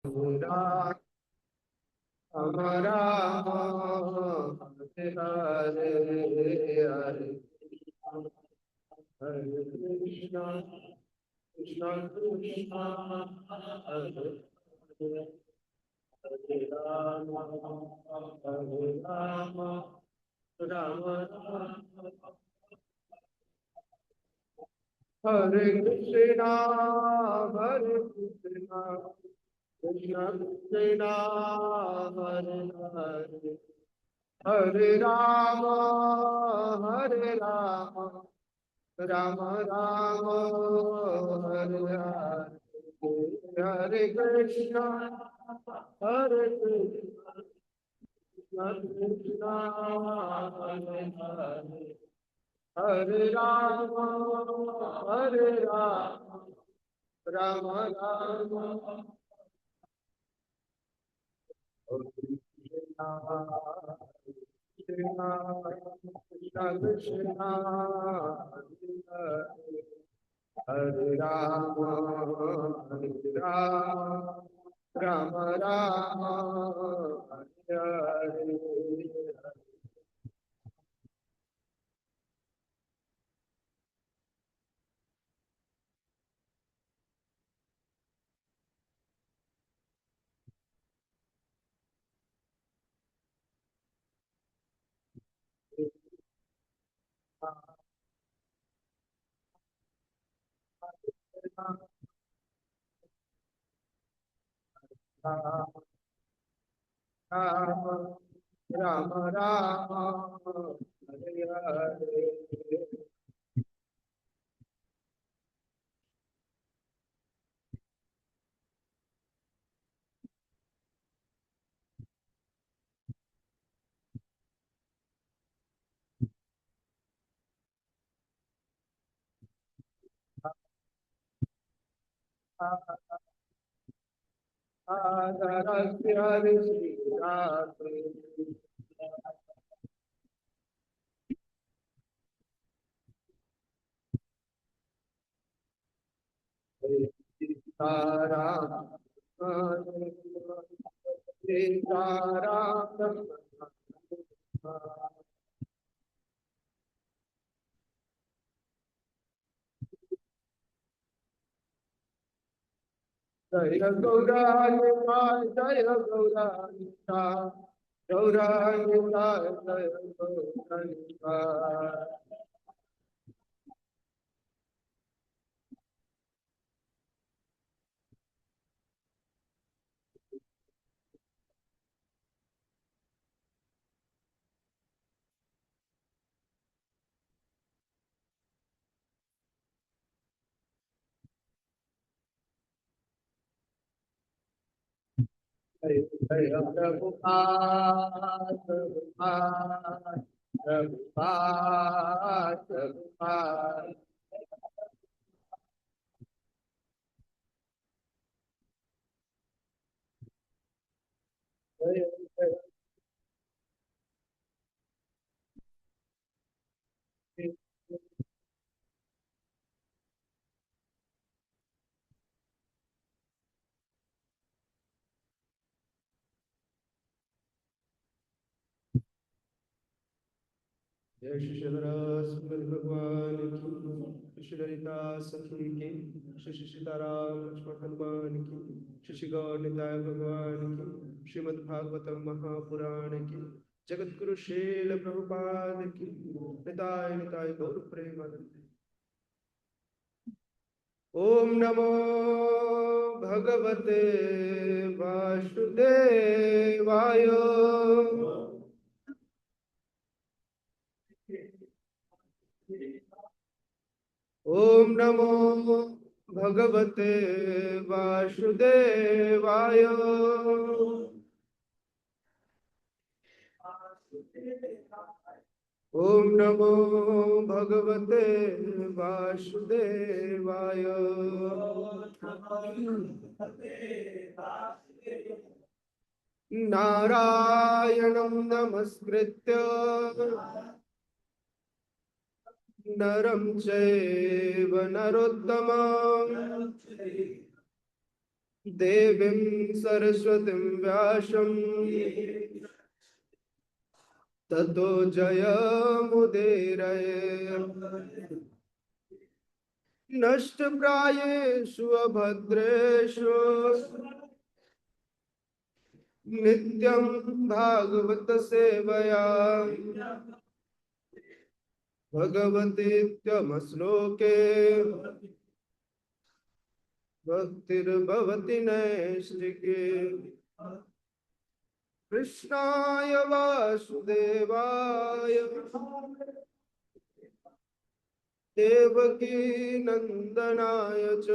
राम राम हरे हरे हरे हरे कृष्णा कृष्णा कृष्णा हरे हरे हरे राम राम राम हरे कृष्णा कृष्ण कृष्णा हरे हरे हरे राम राम राम हरे हरे हरे कृष्णा कृष्ण हरे हरे हरे राम राम राम कृष्ण कृष्ण हरे राम राम राम हरे हरे राम राम हरे हरे हरे श्री राधे सीताराम सीताराम जय गौरांगा जय गौरांगा गौरांगा जय गौरांगा जय जय प्रभुपाद प्रभुपाद प्रभुपाद प्रभुपाद जय जय जय श्री शिवदास भगवान की श्री ललिता सखी की श्री सीताराम लक्ष्मण हनुमान की श्री गौर निताय भगवान की श्रीमद् भागवतम महापुराण की जगत गुरु शील प्रभुपाद की निताय निताय गौर प्रेमानंद ओम नमो भगवते वासुदेवाय ओम नमो भगवते वासुदेवाय ओम नमो भगवते वासुदेवाय नारायणं नमस्कृत्य नरं चैव नरोत्तमं देवीं सरस्वतीं व्यासं ततो जयमुदीरये। नष्टप्रायेषु अभद्रेषु नित्यं भागवत सेवया भगवतीत्यमश्लोके भक्तिर्भवति नैष्टिके। कृष्णाय वासुदेवाय देवकी नंदनाय च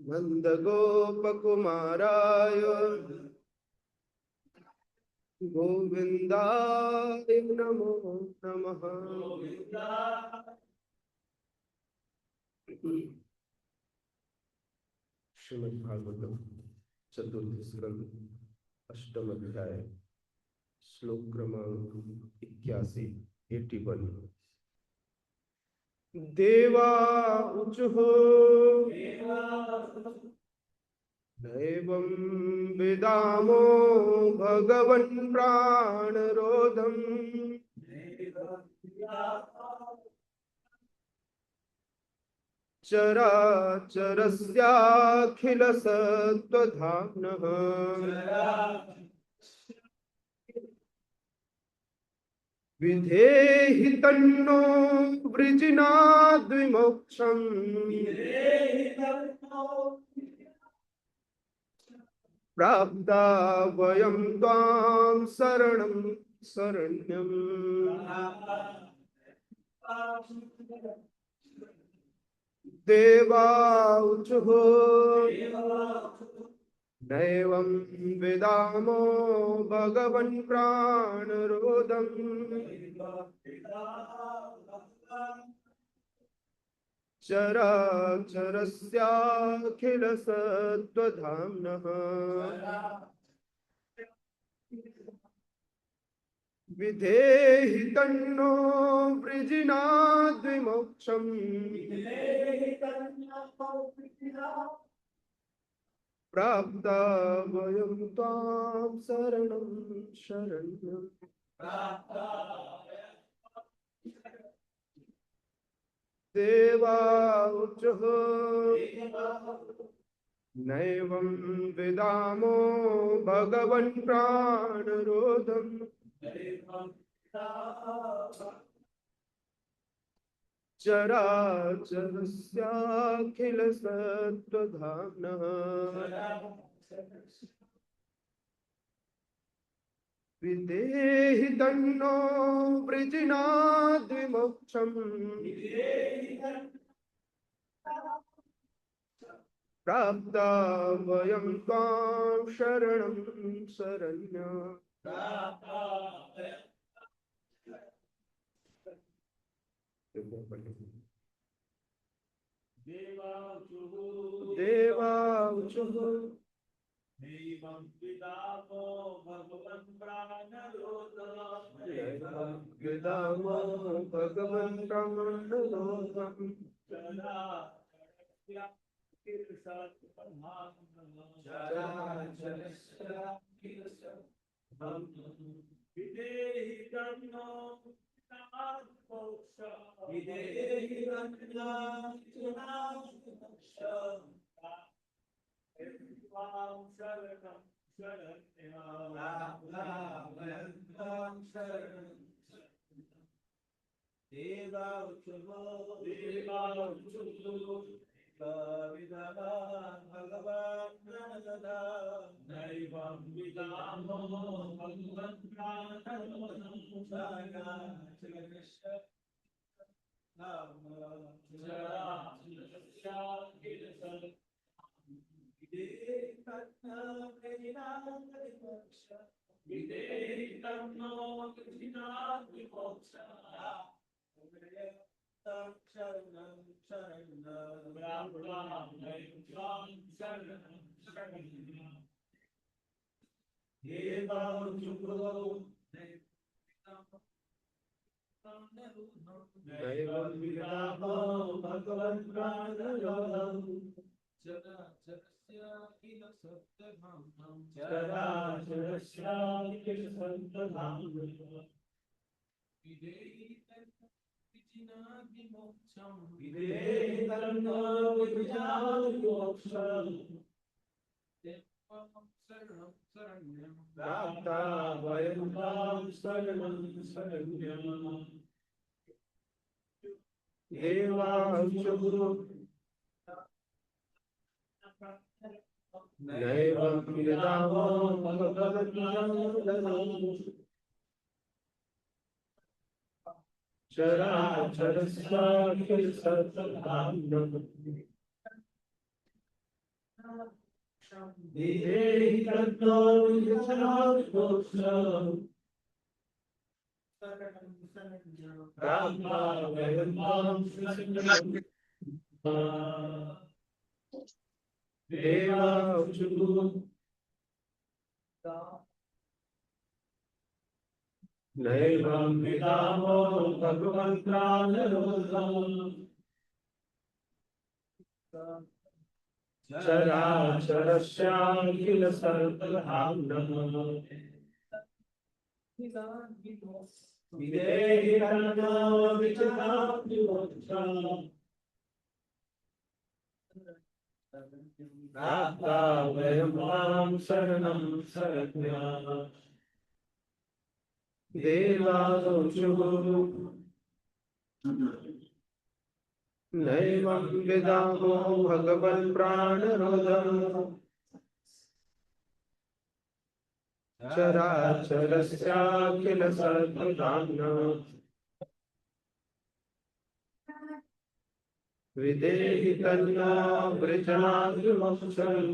नंदगोपकुमाराय गोविंदाय नमो नमः। श्रीमद्भागवतम चतुर्थ स्कंद अष्टम अध्याय श्लोक क्रमांक 81 81। देवा ऊचुः नैवं विदामो भगवन् प्राणरोधम् चराचरस्याखिल सत्त्वधाम्नः विधेहि तन्नो वृजिनाद्विमोक्षम् प्राप्ता वयं त्वां शरणं शरण्यम्। देवा ऊचुः नैवं विदामो भगवन् प्राणरोधम् चराचरस्याखिल सत्त्वधाम्नः विधेहि तन्नो वृजिनाद्विमोक्षम् प्राप्ता वयं त्वां शरणं शरण्यम्। देवा ऊचुः नैवं विदामो भगवन् प्राणरोधम् चराचरस्याखिल सत्त्वधाम्नः विधेहि तन्नो वृजिनाद्विमोक्षम् प्राप्ता वयं त्वां शरणं शरण्यम्। देवा ऊचुः नैवं विदामो भगवन् प्राणरोधम् विदामो भगवन् प्राणरोधम् विधेहि तन्नो विधेहि नैवं विदामो भगवन् नैवं विदामो भगवन् प्राणरोधम् नैवं विदामो भगवन्नामो चराचरस्याखिलसत्त्वधाम्नम् देहि तन्नो विद्यानामोक्षम् प्राप्ता वयं मां शरणं देवांशुः नैवं विदामो भगवन्त्रानरोधम् चराचरस्याखिलसर्वधाम्नः विदेहि तन्नो विद्यानामोक्षम् प्राप्ता वयं मां शरणं शरण्यः देवांशुः नैवं विदामो भगवन् प्राणरोधम् चराचरस्याखिलसर्वधाम्नः विदेहि तन्नो वृजनाद्रिमोक्षम्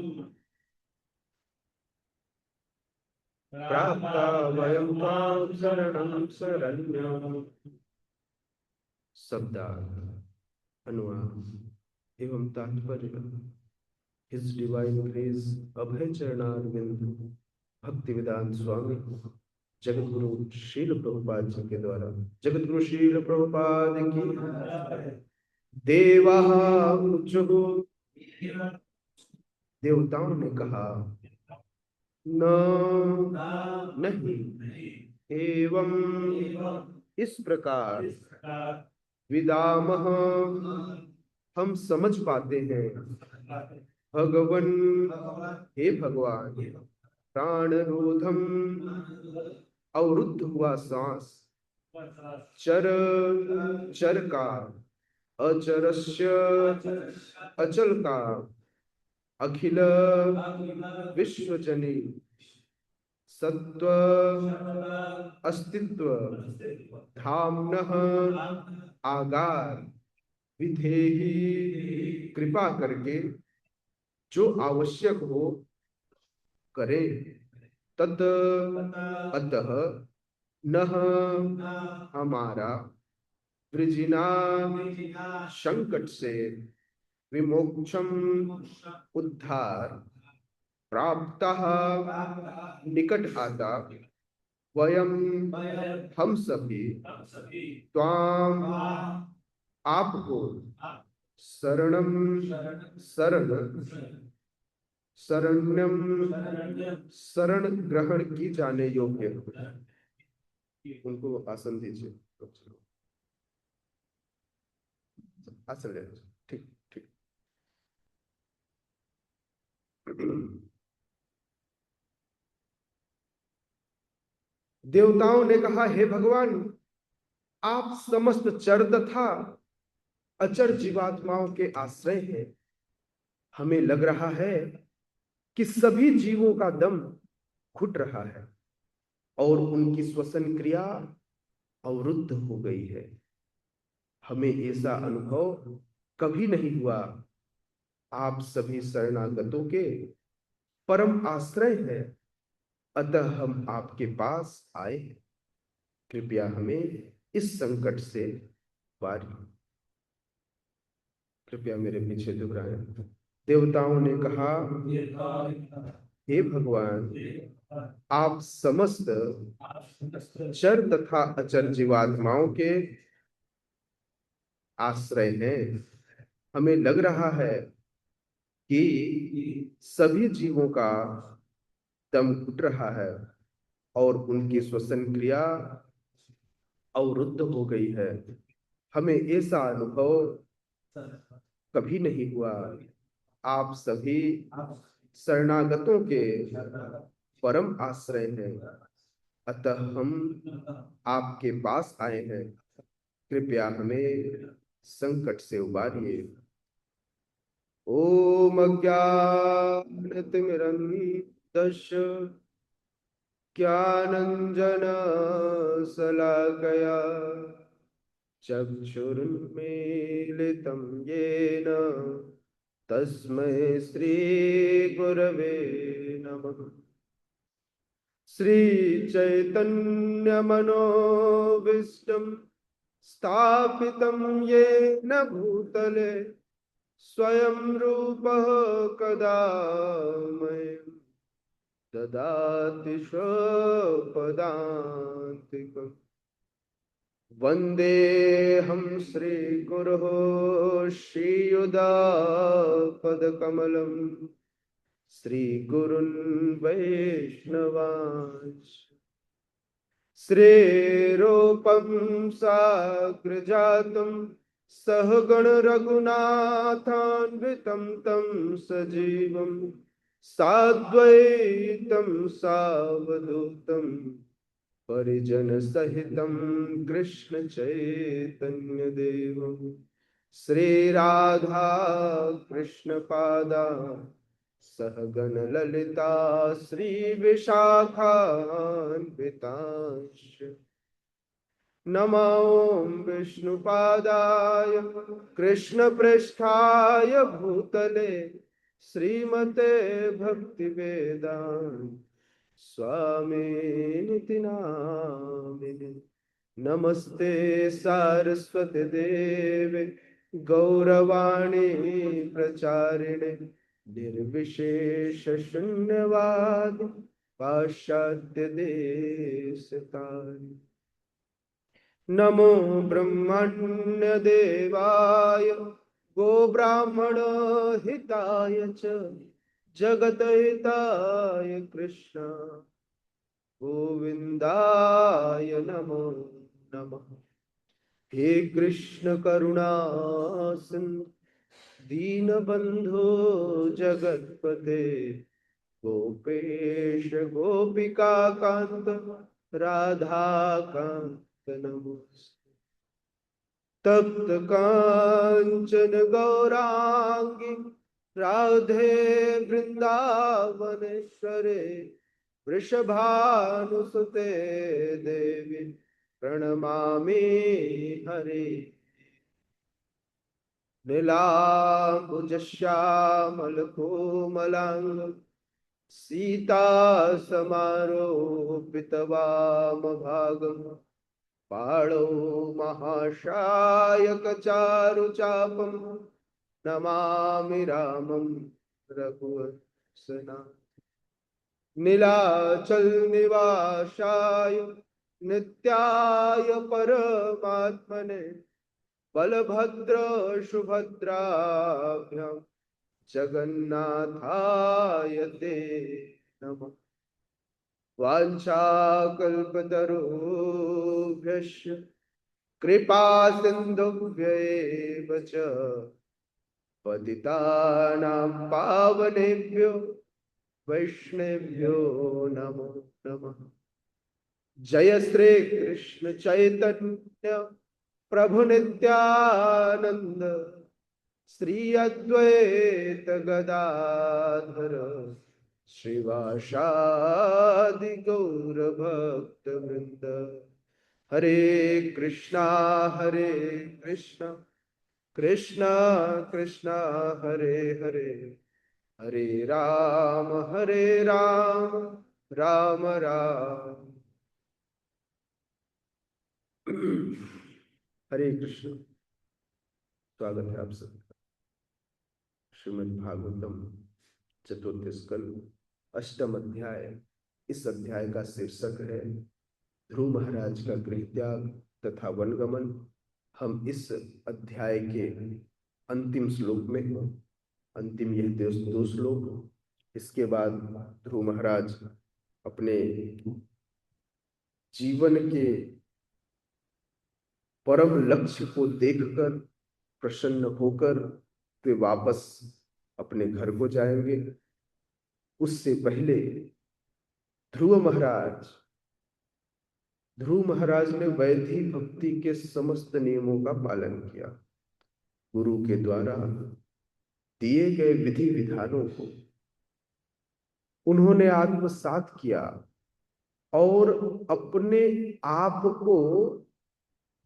प्राप्ता वयं मां शरणं शरण्यः शब्दार्थ अनुवाद एवं तात्पर्य हिज डिवाइन ग्रेस अभय चरणारविंद भक्तिवेदांत स्वामी जगतगुरु शील प्रभुपाद जी के द्वारा जगतगुरु शील प्रभुपाद की देवाः उच्चुः देवताओं ने कहा न नहीं एवं इस प्रकार विदामः हम समझ पाते हैं भगवन हे भगवान प्राणरोधम अवरुद्ध हुआ सांस चर चर का अचरस्य अचल का अखिल विश्वजनी सत्व अस्तित्व धाम्नः आगार विधेहि कृपा करके जो आवश्यक हो करे तत् अतः नह हमारा वृजिना संकट से विमोक्षम उद्धार प्राप्तः निकट आता वयम हम सभी त्वाम आपको शरणम शरण शरण्यम शरण ग्रहण की जाने योग्य उनको आसन दीजिए आसन ले ठीक ठीक देवताओं ने कहा हे भगवान आप समस्त चर तथा अचर जीवात्माओं के आश्रय हैं। हमें लग रहा है कि सभी जीवों का दम घुट रहा है और उनकी श्वसन क्रिया अवरुद्ध हो गई है। हमें ऐसा अनुभव कभी नहीं हुआ। आप सभी शरणागतों के परम आश्रय हैं, अतः हम आपके पास आए हैं। कृपया हमें इस संकट से पारी। कृपया मेरे पीछे दोहराएं। देवताओं ने कहा हे भगवान आप समस्त चर तथा अचर जीवात्माओं के आश्रय हैं। हमें लग रहा है कि सभी जीवों का दम घुट रहा है और उनकी श्वसन क्रिया अवरुद्ध हो गई है। हमें ऐसा अनुभव कभी नहीं हुआ। आप सभी शरणागतों के परम आश्रय हैं, अतः हम आपके पास आए हैं। कृपया हमें संकट से उबारिए। ओम अज्ञानतिमिरन्धस्य ज्ञानञ्जन शलाकया चक्षुरुन्मीलितं येन तस्मै श्रीगुरवे नमः। श्रीचैतन्यमनोभीष्टं स्थापितं येन भूतले स्वयं रूपः कदा मह्यं ददाति स्वपदान्तिकम्। वन्देऽहं श्रीगुरोः श्रीयुतापदकमलं श्रीगुरुन् वैष्णवांश्च। श्रीरूपं साग्रजातं सहगण रघुनाथान्वितं तं सजीवं साद्वैतं सावधूतं परिजन सहितं कृष्ण चैतन्य देवं श्री राधा कृष्ण पादा सहगण ललिता श्री विशाखान्वितांश्च। नमो विष्णुपादाय कृष्ण पृष्ठाय भूतले श्रीमते भक्ति वेदांत स्वामिनिति नामिने। नमस्ते सारस्वती देवे गौरवाणी प्रचारिणे निर्विशेष शून्यवाद पाश्चात्य देशतारिणे। नमो ब्रह्मण्य देवाय गो ब्राह्मण हिताय च जगत हिताय कृष्ण गोविंदाय नमो नमः। हे कृष्ण करुणा सिंधु दीनबंधो जगतपते गोपेश गोपिका कांत राधा कांत नमोस्तुते। तप्त कांचन गौरांगी राधे वृंदावनेश्वरे वृषभानुसुते देवी प्रणमामि हरे। नीलाम्बुजश्यामल कोमलांग सीता समारोपितवामभागं पाणौ महाशायक चारुचापं नमामि रामं रघुवत्सना। नीलाचल निवासाय नित्याय परमात्मने बलभद्र सुभद्राभ्यां जगन्नाथाय ते नमः। वाञ्छाकल्पतरुभ्यश्च कृपा सिन्धुभ्यैव च पतितानां पावनेभ्यो वैष्णवेभ्यो नमो नमः। जय श्री कृष्ण चैतन्य प्रभु नित्यानंद श्री अद्वैत गदाधर श्रीवासादि गौर भक्त वृंद। हरे कृष्णा कृष्णा कृष्णा हरे हरे हरे राम राम राम हरे कृष्ण। स्वागत है आप सबका श्रीमद् भागवतम चतुर्थ स्कंद अष्टम अध्याय। इस अध्याय का शीर्षक है ध्रुव महाराज का गृह त्याग तथा वनगमन। हम इस अध्याय के अंतिम श्लोक में हैं। अंतिम यह दो श्लोक। इसके बाद ध्रुव महाराज अपने जीवन के परम लक्ष्य को देखकर प्रसन्न होकर वे वापस अपने घर को जाएंगे। उससे पहले ध्रुव महाराज ने वैधि भक्ति के समस्त नियमों का पालन किया। गुरु के द्वारा दिए गए विधि विधानों को उन्होंने आत्मसात किया और अपने आप को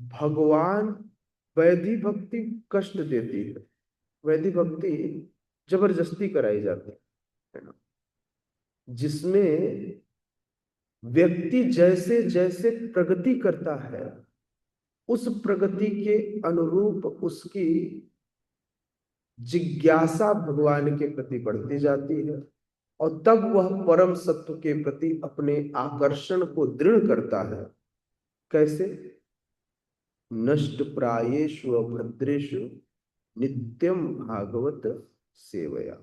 भगवान, वैधि भक्ति कष्ट देती है, वैधि भक्ति जबरदस्ती कराई जाती है ना, जिसमें व्यक्ति जैसे जैसे प्रगति करता है उस प्रगति के अनुरूप उसकी जिज्ञासा भगवान के प्रति बढ़ती जाती है और तब वह परम सत्व के प्रति अपने आकर्षण को दृढ़ करता है। कैसे? नष्ट प्रायेषु अभद्रेषु नित्यम भागवत सेवया।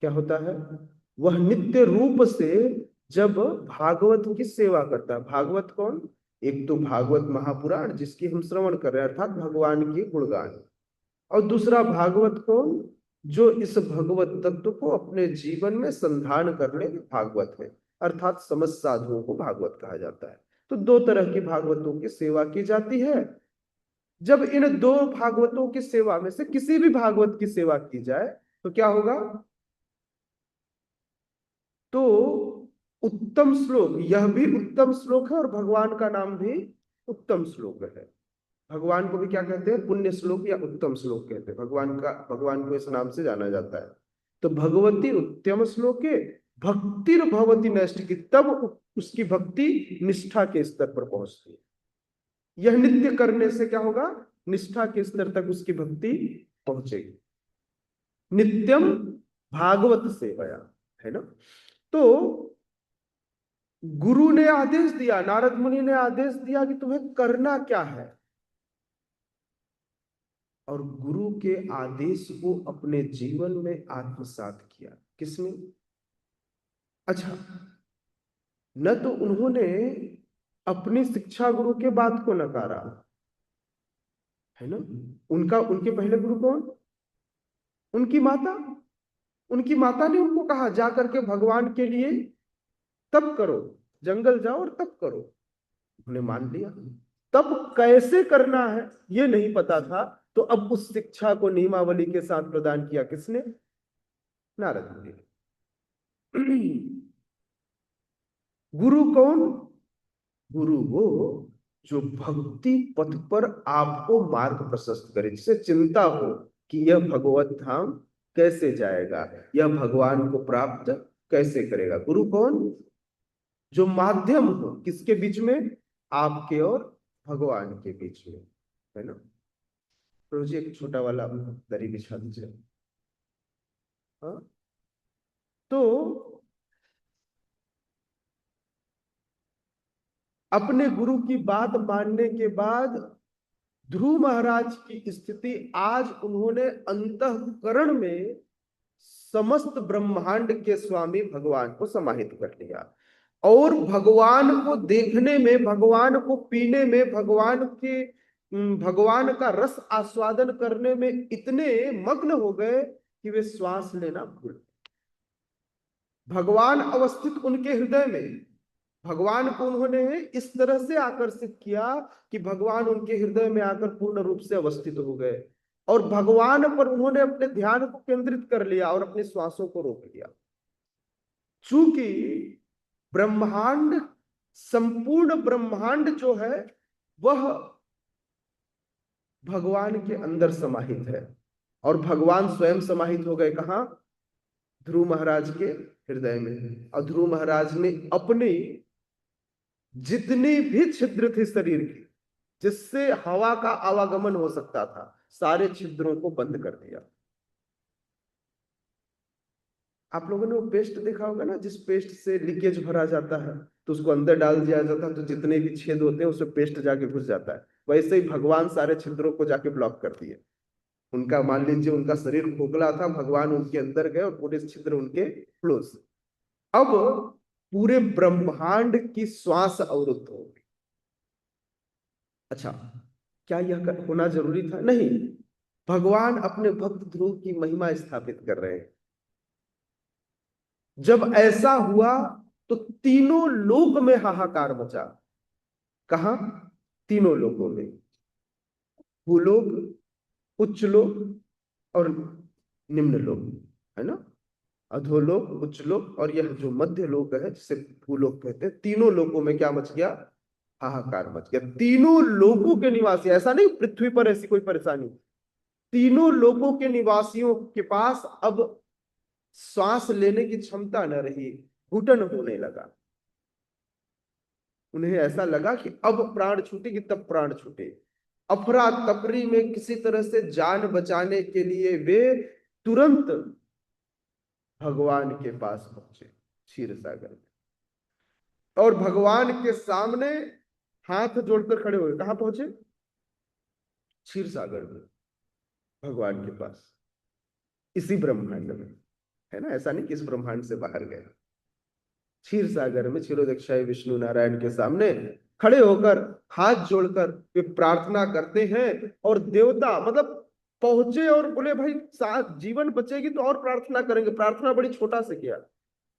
क्या होता है? वह नित्य रूप से जब भागवत की सेवा करता है। भागवत कौन? एक तो भागवत महापुराण जिसकी हम श्रवण कर रहे हैं अर्थात भगवान की गुणगान, और दूसरा भागवत कौन? जो इस भगवत तत्व को अपने जीवन में संधान करने भागवत है, अर्थात समस्त साधुओं को भागवत कहा जाता है। तो दो तरह की भागवतों की सेवा की जाती है। जब इन दो भागवतों की सेवा में से किसी भी भागवत की सेवा की जाए तो क्या होगा? तो उत्तम श्लोक, यह भी उत्तम श्लोक है और भगवान का नाम भी उत्तम श्लोक है। भगवान को भी क्या कहते हैं? पुण्य श्लोक या उत्तम श्लोक कहते हैं। भगवान को इस नाम से जाना जाता है। तो भगवती उत्तम श्लोके भक्तिर भवती नैष्ठिकी, तब उसकी भक्ति निष्ठा के स्तर पर पहुंचती है। यह नित्य करने से क्या होगा? निष्ठा के स्तर तक उसकी भक्ति पहुंचेगी। नित्यम भागवत सेवया, है ना। तो गुरु ने आदेश दिया, नारद मुनि ने आदेश दिया कि तुम्हें करना क्या है, और गुरु के आदेश को अपने जीवन में आत्मसात किया। किसने? अच्छा, न तो उन्होंने अपनी शिक्षा गुरु के बात को नकारा, है ना। उनके पहले गुरु कौन? उनकी माता। उनकी माता ने उनको कहा जा करके भगवान के लिए तप करो, जंगल जाओ और तप करो। उन्होंने मान लिया। तब कैसे करना है ये नहीं पता था, तो अब उस शिक्षा को नियमावली के साथ प्रदान किया किसने? नारद मुनि ने। गुरु कौन? गुरु वो जो भक्ति पथ पर आपको मार्ग प्रशस्त करे, जिसे चिंता हो कि यह भगवत धाम कैसे जाएगा, यह भगवान को प्राप्त कैसे करेगा। गुरु कौन? जो माध्यम हो, किसके बीच में? आपके और भगवान के बीच में, है ना। प्रभु जी एक छोटा वाला दरी बिछा दीजिए। हाँ, तो अपने गुरु की बात मानने के बाद ध्रुव महाराज की स्थिति आज उन्होंने अंतःकरण में समस्त ब्रह्मांड के स्वामी भगवान को समाहित कर लिया और भगवान को देखने में, भगवान को पीने में, भगवान का रस आस्वादन करने में इतने मग्न हो गए कि वे श्वास लेना भूल गए। भगवान अवस्थित उनके हृदय में, भगवान को उन्होंने इस तरह से आकर्षित किया कि भगवान उनके हृदय में आकर पूर्ण रूप से अवस्थित हो गए और भगवान पर उन्होंने अपने ध्यान को केंद्रित कर लिया और अपने श्वासों को रोक लिया। चूंकि ब्रह्मांड, संपूर्ण ब्रह्मांड जो है वह भगवान के अंदर समाहित है और भगवान स्वयं समाहित हो गए कहां? ध्रुव महाराज के हृदय में। और ध्रुव महाराज ने अपनी जितनी भी छिद्र थी शरीर की, जिससे हवा का आवागमन हो सकता था, सारे छिद्रों को बंद कर दिया। आप लोगों ने वो पेस्ट देखा होगा ना, जिस पेस्ट से लीकेज भरा जाता है तो उसको अंदर डाल दिया जाता है तो जितने भी छेद होते हैं उसमें पेस्ट जाके घुस जाता है। वैसे ही भगवान सारे छिद्रों को जाके ब्लॉक कर दिए। उनका मान लीजिए उनका शरीर खोखला था, भगवान उनके अंदर गए और पूरे छिद्र उनके क्लोज। अब पूरे ब्रह्मांड की श्वास अवरुद्ध हो गई। अच्छा, क्या यह होना जरूरी था? नहीं। भगवान अपने भक्त ध्रुव की महिमा स्थापित कर रहे हैं। जब ऐसा हुआ तो तीनों लोक में हाहाकार मचा। कहा? तीनों लोकों में, भूलोक, उच्च लोक और निम्न लोक, है ना? अधोलोक, उच्च लोक और यह जो मध्य लोक है जिसे भूलोक कहते हैं, तीनों लोकों में क्या मच गया? हाहाकार मच गया। तीनों लोकों के निवासी, ऐसा नहीं पृथ्वी पर ऐसी कोई परेशानी, तीनों लोकों के निवासियों के पास अब श्वास लेने की क्षमता न रही, घुटन होने लगा। उन्हें ऐसा लगा कि अब प्राण छूटेगी, तब प्राण छूटे। अफरा तफरी में किसी तरह से जान बचाने के लिए वे तुरंत भगवान के पास पहुंचे, क्षीर सागर में। और भगवान के सामने हाथ जोड़कर खड़े हुए। कहां पहुंचे? क्षीर सागर में, भगवान के पास, इसी ब्रह्मांड में, है ना? ऐसा नहीं कि इस ब्रह्मांड से बाहर गए। क्षीर सागर में क्षीरोदक्षाई विष्णु नारायण के सामने खड़े होकर हाथ जोड़कर वे प्रार्थना करते हैं। और देवता मतलब पहुंचे और बोले भाई साथ जीवन बचेगी तो और प्रार्थना करेंगे। प्रार्थना बड़ी छोटा से किया,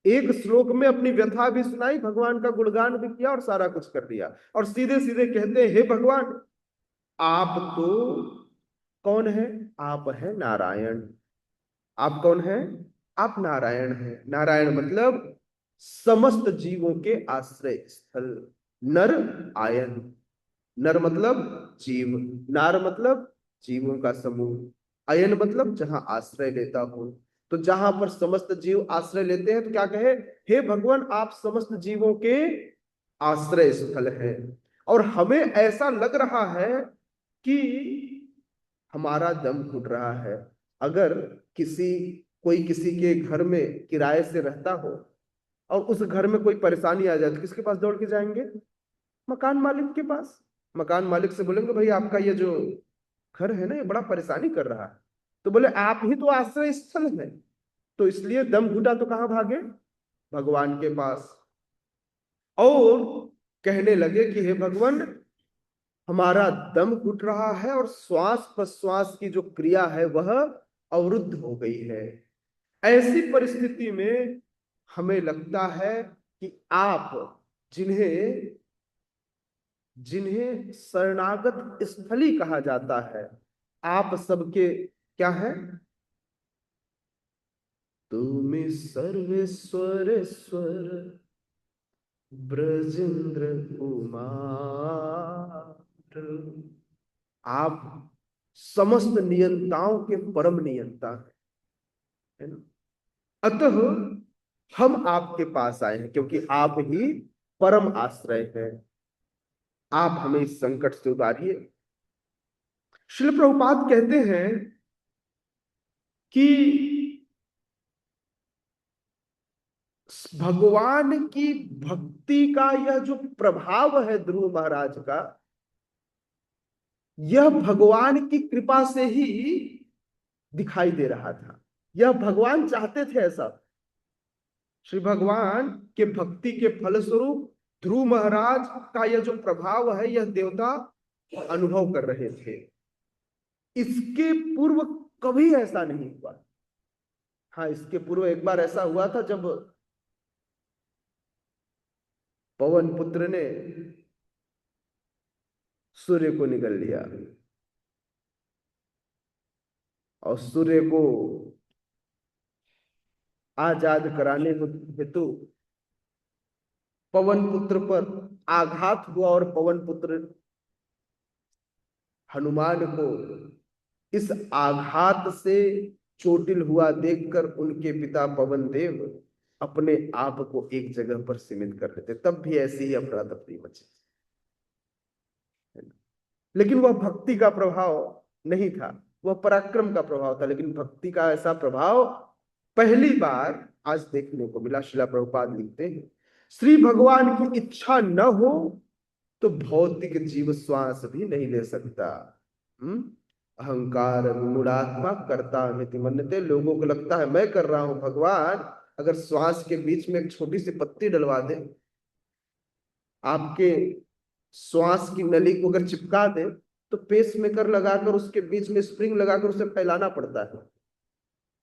एक श्लोक में अपनी व्यथा भी सुनाई, भगवान का गुणगान भी किया और सारा कुछ कर दिया। और सीधे सीधे कहते हैं, हे भगवान, आप तो कौन है? आप है नारायण। आप कौन है? आप नारायण हैं। नारायण मतलब समस्त जीवों के आश्रय स्थल। नर आयन, नर मतलब जीव, नार मतलब जीवों का समूह, अयन मतलब जहां आश्रय लेता हो। तो जहां पर समस्त जीव आश्रय लेते हैं तो क्या कहे? हे भगवान, आप समस्त जीवों के आश्रय स्थल है। और हमें ऐसा लग रहा है कि हमारा दम घुट रहा है। अगर किसी कोई किसी के घर में किराए से रहता हो और उस घर में कोई परेशानी आ जाए तो किसके पास दौड़ के जाएंगे? मकान मालिक के पास। मकान मालिक से बोलेंगे भाई आपका ये जो घर है ना ये बड़ा परेशानी कर रहा है। तो बोले आप ही तो आश्रय स्थल है। तो इसलिए दम घुटा तो कहां भागे? भगवान के पास। और कहने लगे कि हे भगवान, हमारा दम घुट रहा है और श्वास प्रश्वास की जो क्रिया है वह अवरुद्ध हो गई है। ऐसी परिस्थिति में हमें लगता है कि आप जिन्हें जिन्हें शरणागत स्थली कहा जाता है, आप सबके क्या है? तुम सर्वेश्वरेश्वर ब्रजेंद्र कुमार। आप समस्त नियंताओं के परम नियंता है ना? अतः हम आपके पास आए हैं क्योंकि आप ही परम आश्रय है। आप हमें इस संकट से उबारिए। श्रील प्रभुपाद कहते हैं कि भगवान की भक्ति का यह जो प्रभाव है ध्रुव महाराज का, यह भगवान की कृपा से ही दिखाई दे रहा था। यह भगवान चाहते थे ऐसा। श्री भगवान के भक्ति के फलस्वरूप ध्रुव महाराज का यह जो प्रभाव है यह देवता अनुभव कर रहे थे। इसके पूर्व कभी ऐसा नहीं हुआ। हाँ, इसके पूर्व एक बार ऐसा हुआ था जब पवन पुत्र ने सूर्य को निगल लिया और सूर्य को आजाद कराने हेतु पवन पुत्र पर आघात हुआ और पवन पुत्र हनुमान को इस आघात से चोटिल हुआ देखकर उनके पिता पवन देव अपने आप को एक जगह पर सीमित कर लेते। तब भी ऐसी ही अफरा तफरी मची। लेकिन वह भक्ति का प्रभाव नहीं था, वह पराक्रम का प्रभाव था। लेकिन भक्ति का ऐसा प्रभाव पहली बार आज देखने को मिला। श्रीला प्रभुपाद लिखते हैं, श्री भगवान की इच्छा न हो तो भौतिक जीव श्वास भी नहीं ले सकता। अहंकार विमूढ़ात्मा कर्ता मिति मन्यते। लोगों को लगता है मैं कर रहा हूं, भगवान अगर श्वास के बीच में एक छोटी सी पत्ती डलवा दे, आपके श्वास की नली को अगर चिपका दे, तो पेस मेकर लगाकर उसके बीच में स्प्रिंग लगाकर उसे फैलाना पड़ता है,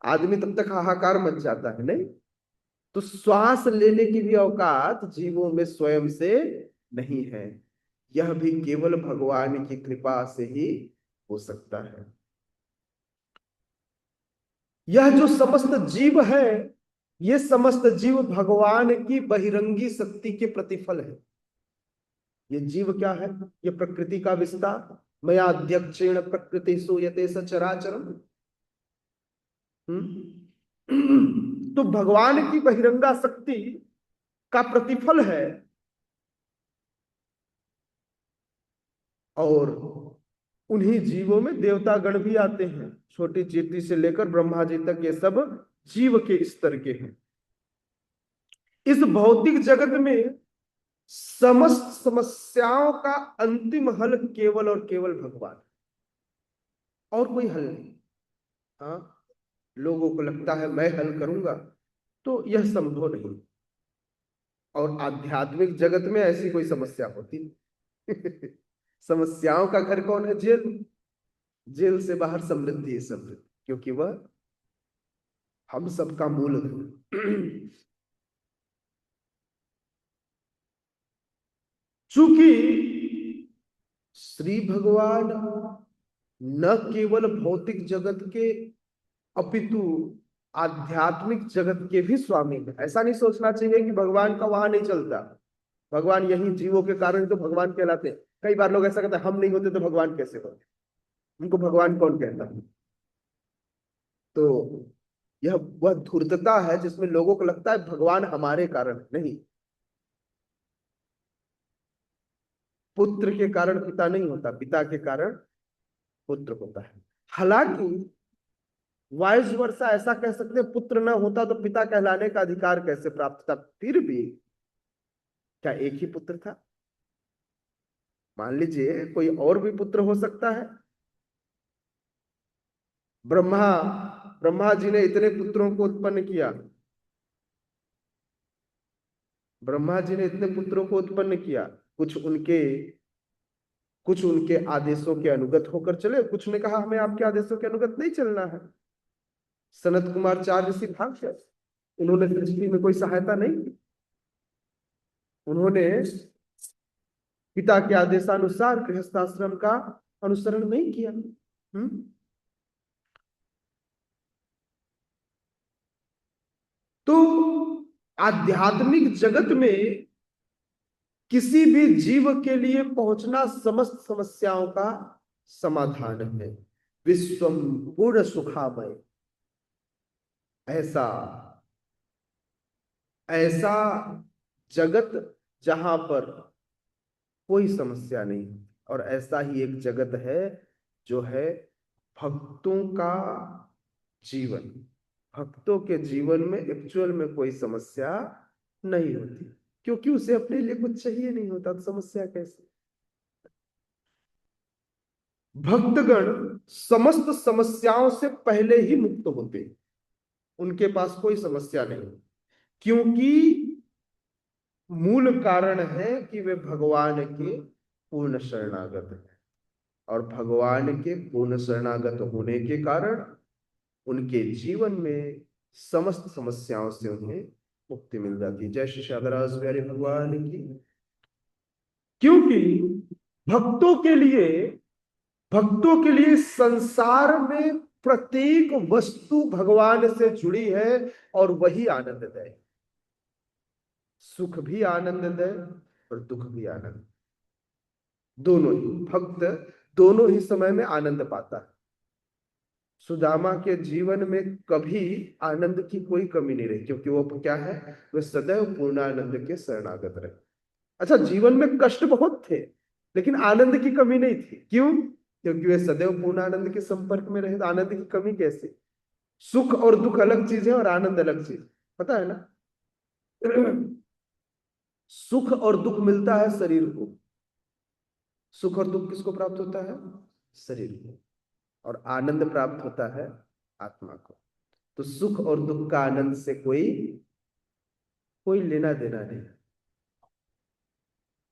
आदमी तब तक हाहाकार मच जाता है, नहीं? तो श्वास लेने की भी औकात जीवों में स्वयं से नहीं है। यह भी केवल भगवान की कृपा से ही हो सकता है। यह जो समस्त जीव है, ये समस्त जीव भगवान की बहिरंगी शक्ति के प्रतिफल है। ये जीव क्या है? ये प्रकृति का विस्तार। मया अध्यक्षेण प्रकृति सूयते सचराचरम। तो भगवान की बहिरंगा शक्ति का प्रतिफल है। और उन्हीं जीवों में देवता गण भी आते हैं, छोटी चींटी से लेकर ब्रह्मा जी तक ये सब जीव के स्तर के हैं। इस भौतिक जगत में समस्त समस्याओं का अंतिम हल केवल और केवल भगवान, और कोई हल नहीं। हाँ, लोगों को लगता है मैं हल करूंगा, तो यह संभव नहीं। और आध्यात्मिक जगत में ऐसी कोई समस्या होती नहीं। समस्याओं का घर कौन है? जेल। जेल से बाहर समृद्धि है, समृद्धि, क्योंकि वह हम सबका मूल है। चूंकि श्री भगवान न केवल भौतिक जगत के अपितु आध्यात्मिक जगत के भी स्वामी है। ऐसा नहीं सोचना चाहिए कि भगवान का वहां नहीं चलता, भगवान यही जीवों के कारण तो भगवान कहलाते हैं। कई बार लोग ऐसा कहते हैं हम नहीं होते तो भगवान कैसे होते, उनको भगवान कौन कहता है? तो यह वह धूर्तता है जिसमें लोगों को लगता है भगवान हमारे कारण नहीं। पुत्र के कारण पिता नहीं होता, पिता के कारण पुत्र होता है। हालांकि वाइस वर्षा ऐसा कह सकते हैं, पुत्र न होता तो पिता कहलाने का अधिकार कैसे प्राप्त था? फिर भी क्या एक ही पुत्र था? मान लीजिए कोई और भी पुत्र हो सकता है। ब्रह्मा ब्रह्मा जी ने इतने पुत्रों को उत्पन्न किया, ब्रह्मा जी ने इतने पुत्रों को उत्पन्न किया, कुछ उनके आदेशों के अनुगत होकर चले, कुछ ने कहा हमें आपके आदेशों के अनुगत नहीं चलना है। सनत कुमार 4 ऋषि भाग गए, उन्होंने सृष्टि में कोई सहायता नहीं की, उन्होंने पिता के आदेशानुसार गृहस्थाश्रम का अनुसरण नहीं किया। तो आध्यात्मिक जगत में किसी भी जीव के लिए पहुंचना समस्त समस्याओं का समाधान है। विश्वम पूर्ण सुखामय, ऐसा ऐसा जगत जहां पर कोई समस्या नहीं, और ऐसा ही एक जगत है जो है भक्तों का जीवन। भक्तों के जीवन में एक्चुअल में कोई समस्या नहीं होती, क्योंकि उसे अपने लिए कुछ चाहिए नहीं होता, तो समस्या कैसे? भक्तगण समस्त समस्याओं से पहले ही मुक्त होते, उनके पास कोई समस्या नहीं, क्योंकि मूल कारण है कि वे भगवान के पूर्ण शरणागत हैं। और भगवान के पूर्ण शरणागत होने के कारण उनके जीवन में समस्त समस्याओं से उन्हें मुक्ति मिल जाती है। जय श्री शादराज प्यारे भगवान की। क्योंकि भक्तों के लिए संसार में प्रत्येक वस्तु भगवान से जुड़ी है, और वही आनंददायक। सुख भी आनंददायक और दुख भी आनंद, दोनों ही। भक्त दोनों ही समय में आनंद पाता है। सुदामा के जीवन में कभी आनंद की कोई कमी नहीं रही, क्योंकि वो क्या है? वे सदैव पूर्णानंद के शरणागत रहे। अच्छा, जीवन में कष्ट बहुत थे, लेकिन आनंद की कमी नहीं थी। क्यों? क्योंकि वे सदैव पूर्णानंद के संपर्क में रहे। तो आनंद की कमी कैसे? सुख और दुख अलग चीज है और आनंद अलग चीज, पता है ना? सुख और दुख मिलता है शरीर को। सुख और दुख किसको प्राप्त होता है? शरीर को। और आनंद प्राप्त होता है आत्मा को। तो सुख और दुख का आनंद से कोई कोई लेना देना नहीं।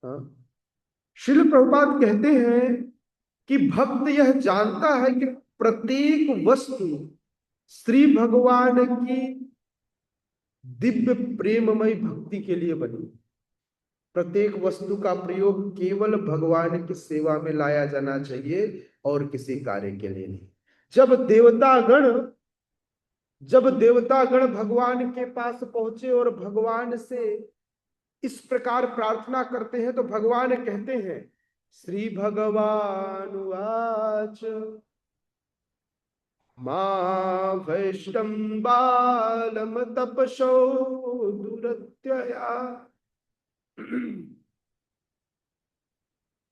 हाँ, श्रील प्रभुपाद कहते हैं कि भक्त यह जानता है कि प्रत्येक वस्तु श्री भगवान की दिव्य प्रेममय भक्ति के लिए बनी। प्रत्येक वस्तु का प्रयोग केवल भगवान की सेवा में लाया जाना चाहिए और किसी कार्य के लिए नहीं। जब देवतागण भगवान के पास पहुंचे और भगवान से इस प्रकार प्रार्थना करते हैं तो भगवान कहते हैं, श्री भगवान वाच मां वैष्णम बालम तपसो दुरत्यया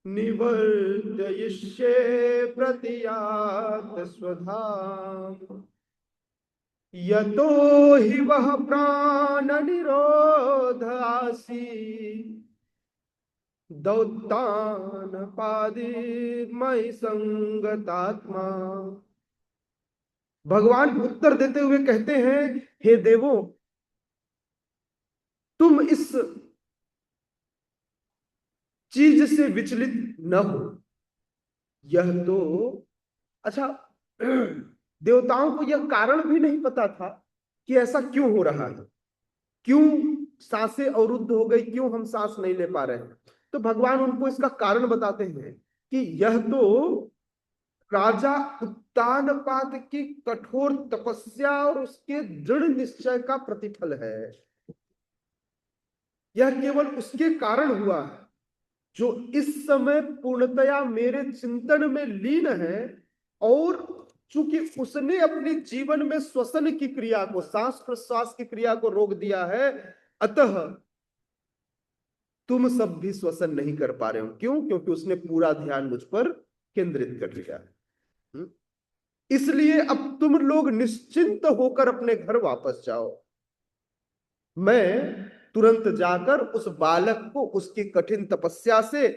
निवर्तयिष्ये प्रतियात स्वधाम यतो हि वह प्राण निरोध आसी दौतान पादी मई संगतात्मा। भगवान उत्तर देते हुए कहते हैं, हे देवों, तुम इस चीज से विचलित न हो। यह तो अच्छा, देवताओं को यह कारण भी नहीं पता था कि ऐसा क्यों हो रहा है, क्यों सांसें अवरुद्ध हो गई, क्यों हम सांस नहीं ले पा रहे हैं। तो भगवान उनको इसका कारण बताते हैं कि यह तो राजा उत्तानपाद की कठोर तपस्या और उसके दृढ़ निश्चय का प्रतिफल है। यह केवल उसके कारण हुआ है जो इस समय पूर्णतया मेरे चिंतन में लीन है, और चूंकि उसने अपने जीवन में श्वसन की क्रिया को, सांस प्रश्वास की क्रिया को रोक दिया है, अतः तुम सब भी श्वसन नहीं कर पा रहे हो। क्यों? क्योंकि उसने पूरा ध्यान मुझ पर केंद्रित कर लिया है। इसलिए अब तुम लोग निश्चिंत होकर अपने घर वापस जाओ। मैं तुरंत जाकर उस बालक को उसकी कठिन तपस्या से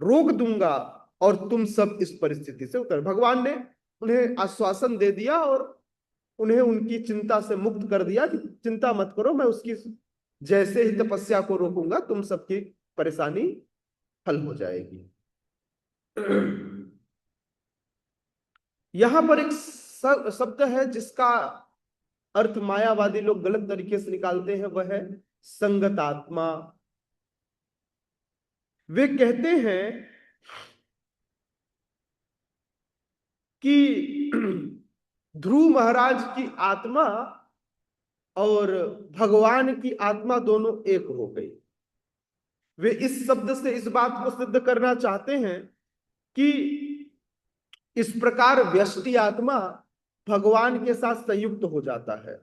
रोक दूंगा और तुम सब इस परिस्थिति से उतर। भगवान ने उन्हें आश्वासन दे दिया और उन्हें उनकी चिंता से मुक्त कर दिया कि चिंता मत करो, मैं उसकी जैसे ही तपस्या को रोकूंगा तुम सबकी परेशानी हल हो जाएगी। यहां पर एक शब्द है जिसका अर्थ मायावादी लोग गलत तरीके से निकालते हैं, वह है संगतात्मा। वे कहते हैं कि ध्रुव महाराज की आत्मा और भगवान की आत्मा दोनों एक हो गई। वे इस शब्द से इस बात को सिद्ध करना चाहते हैं कि इस प्रकार व्यष्टि आत्मा भगवान के साथ संयुक्त हो जाता है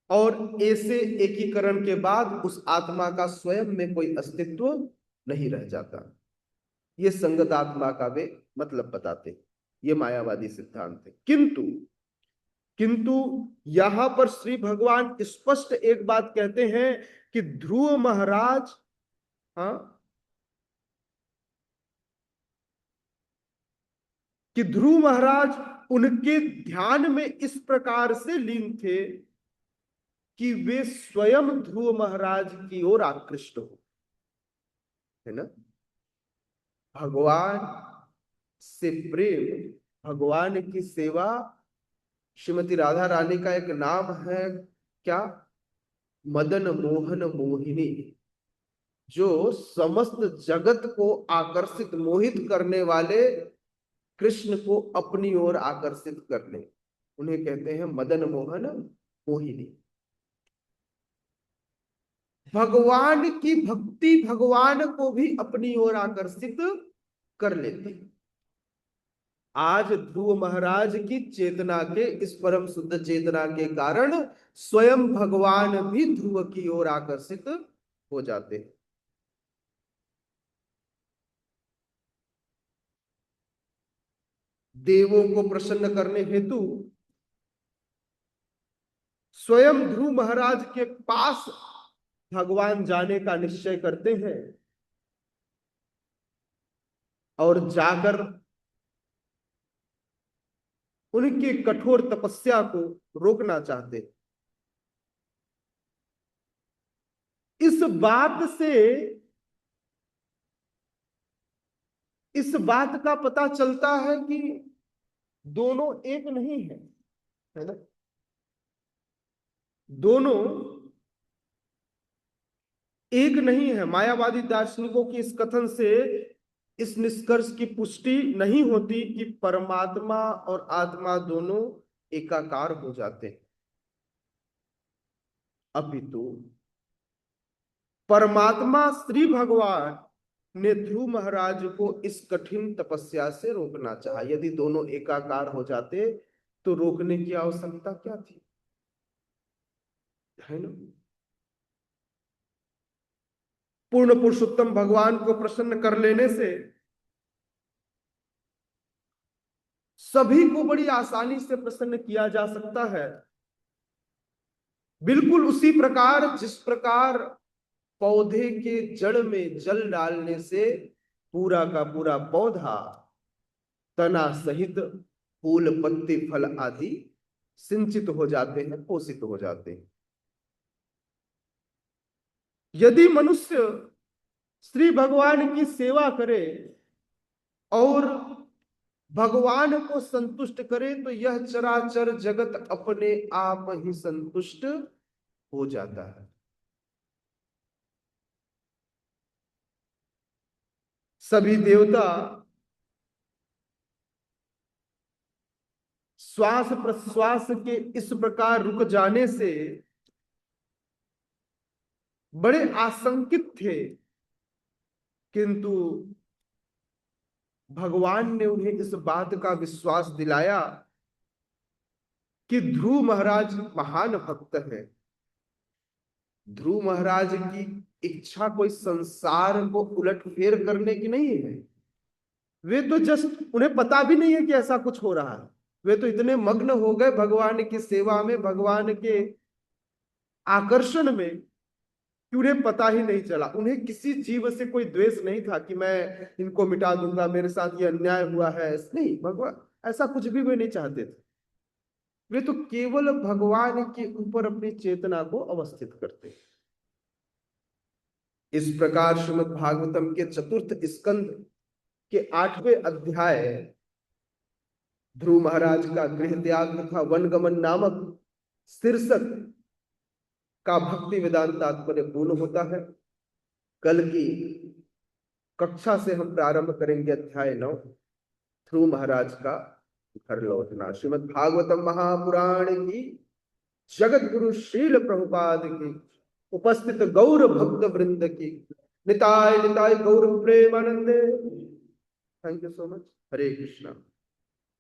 और ऐसे एकीकरण के बाद उस आत्मा का स्वयं में कोई अस्तित्व नहीं रह जाता। ये संगत आत्मा का वे मतलब बताते, ये मायावादी सिद्धांत है। किंतु यहां पर श्री भगवान स्पष्ट एक बात कहते हैं कि ध्रुव महाराज, कि ध्रुव महाराज उनके ध्यान में इस प्रकार से लीन थे कि वे स्वयं ध्रुव महाराज की ओर आकृष्ट हो, है ना। भगवान से प्रेम, भगवान की सेवा, श्रीमती राधा रानी का एक नाम है क्या, मदन मोहन मोहिनी, जो समस्त जगत को आकर्षित मोहित करने वाले कृष्ण को अपनी ओर आकर्षित करने, उन्हें कहते हैं मदन मोहन मोहिनी। भगवान की भक्ति भगवान को भी अपनी ओर आकर्षित कर लेती। आज ध्रुव महाराज की चेतना के, इस परम शुद्ध चेतना के कारण स्वयं भगवान भी ध्रुव की ओर आकर्षित हो जाते हैं। देवों को प्रसन्न करने हेतु स्वयं ध्रुव महाराज के पास भगवान जाने का निश्चय करते हैं और जाकर उनके कठोर तपस्या को रोकना चाहते। इस बात से इस बात का पता चलता है कि दोनों एक नहीं है ना। दोनों एक नहीं है। मायावादी दार्शनिकों के इस कथन से इस निष्कर्ष की पुष्टि नहीं होती कि परमात्मा और आत्मा दोनों एकाकार हो जाते हैं, अपितु परमात्मा श्री भगवान ने ध्रुव महाराज को इस कठिन तपस्या से रोकना चाहा। यदि दोनों एकाकार हो जाते तो रोकने की आवश्यकता क्या थी, है ना। पूर्ण पुरुषोत्तम भगवान को प्रसन्न कर लेने से सभी को बड़ी आसानी से प्रसन्न किया जा सकता है। बिल्कुल उसी प्रकार जिस प्रकार पौधे के जड़ में जल डालने से पूरा का पूरा पौधा तना सहित फूल पत्ती फल आदि सिंचित हो जाते हैं, पोषित हो जाते हैं। यदि मनुष्य श्री भगवान की सेवा करे और भगवान को संतुष्ट करे तो यह चराचर जगत अपने आप ही संतुष्ट हो जाता है। सभी देवता श्वास प्रश्वास के इस प्रकार रुक जाने से बड़े आशंकित थे, किंतु भगवान ने उन्हें इस बात का विश्वास दिलाया कि ध्रुव महाराज महान भक्त है। ध्रुव महाराज की इच्छा कोई संसार को उलटफेर करने की नहीं है। वे तो जस्ट, उन्हें पता भी नहीं है कि ऐसा कुछ हो रहा है। वे तो इतने मग्न हो गए भगवान की सेवा में, भगवान के आकर्षण में, कि उन्हें पता ही नहीं चला। उन्हें किसी जीव से कोई द्वेष नहीं था कि मैं इनको मिटा दूंगा, मेरे साथ ये अन्याय हुआ है। नहीं, भगवान ऐसा कुछ भी वे नहीं चाहते थे। वे तो केवल भगवान के ऊपर अपनी चेतना को अवस्थित करते। इस प्रकार श्रीमद् भागवतम के चतुर्थ स्कंद के 8वें अध्याय ध्रुव महाराज का गृह त्याग तथा वनगमन नामक शीर्षक का भक्ति वेदांत तात्पर्य पूर्ण होता है। कल की कक्षा से हम प्रारंभ करेंगे अध्याय 9, ध्रुव महाराज का घर लौटना। श्रीमद् भागवतम महापुराण की जगत गुरु श्रील प्रभुपाद की उपस्थित गौर भक्त वृंद की निताय निताय गौर प्रेमानंदे। Thank you so much. Hare Krishna.